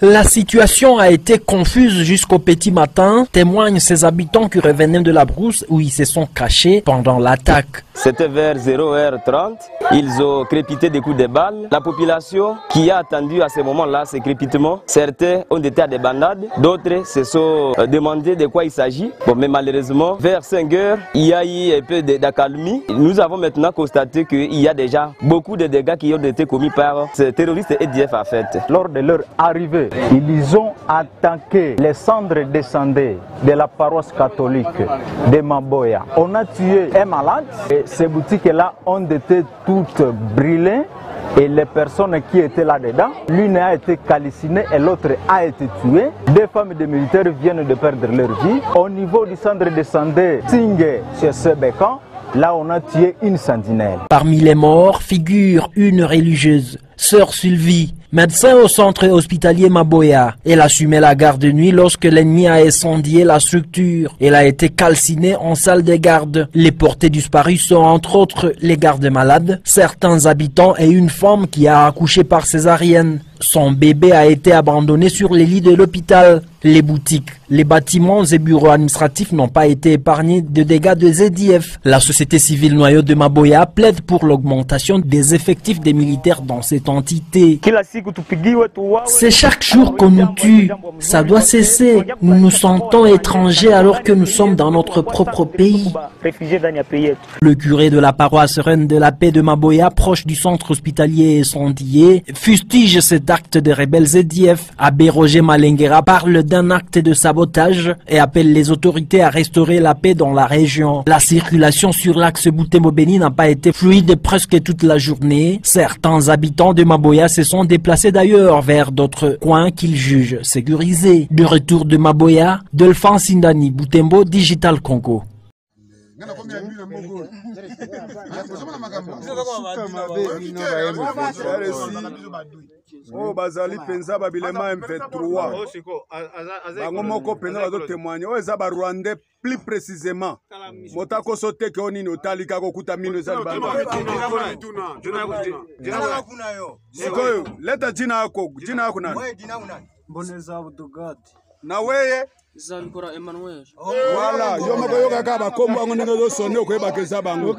La situation a été confuse jusqu'au petit matin, témoignent ces habitants qui revenaient de la brousse où ils se sont cachés pendant l'attaque. C'était vers 0h30, ils ont crépité des coups de balles. La population qui a attendu à ce moment-là ces crépitements, certains ont été à des bandades, d'autres se sont demandé de quoi il s'agit. Bon, mais malheureusement, vers 5h, il y a eu un peu d'accalmie. Nous avons maintenant constaté qu'il y a déjà beaucoup de dégâts qui ont été commis par ces terroristes EDF en fait. Lors de leur arrivée, ils ont attaqué les cendres descendues de la paroisse catholique de Maboya. On a tué un malade et ces boutiques-là ont été toutes brûlées. Et les personnes qui étaient là-dedans, l'une a été calcinée et l'autre a été tuée. Deux femmes de militaires viennent de perdre leur vie. Au niveau du centre de santé Tsingé, chez Sebekan, là on a tué une sentinelle. Parmi les morts figure une religieuse, Sœur Sylvie, médecin au centre hospitalier Maboya. Elle assumait la garde de nuit lorsque l'ennemi a incendié la structure. Elle a été calcinée en salle de garde. Les portés disparus sont entre autres les gardes malades, certains habitants et une femme qui a accouché par césarienne. Son bébé a été abandonné sur les lits de l'hôpital. Les boutiques, les bâtiments et bureaux administratifs n'ont pas été épargnés de dégâts de ZDF. La société civile Noyau de Maboya plaide pour l'augmentation des effectifs des militaires dans cette entité. C'est chaque jour qu'on nous tue. Ça doit cesser. Nous nous sentons étrangers alors que nous sommes dans notre propre pays. Le curé de la paroisse Reine de la Paix de Maboya, proche du centre hospitalier incendié, fustige cet acte de rebelles ZDF. Abbé Roger Malenguera parle d'un acte de sabotage et appelle les autorités à restaurer la paix dans la région. La circulation sur l'axe Butembo-Beni n'a pas été fluide presque toute la journée. Certains habitants de Maboya se sont déplacés d'ailleurs vers d'autres coins qu'ils jugent sécurisés. De retour de Maboya, Delphin Sindani, Butembo Digital Congo. Oh bazali penza babilema M23 bango moko penza bazo témoigner o eza ba Rwandais plus précisément motako sote ke onini otali kako kuta mino eza libanda sikoyo leta jina yako nani Boneza Abdugad na weye Zalikora Emmanuel. Voilà, yo moko yo kaka ba kombo ngo ndenge zo sonne ko ba keza bango.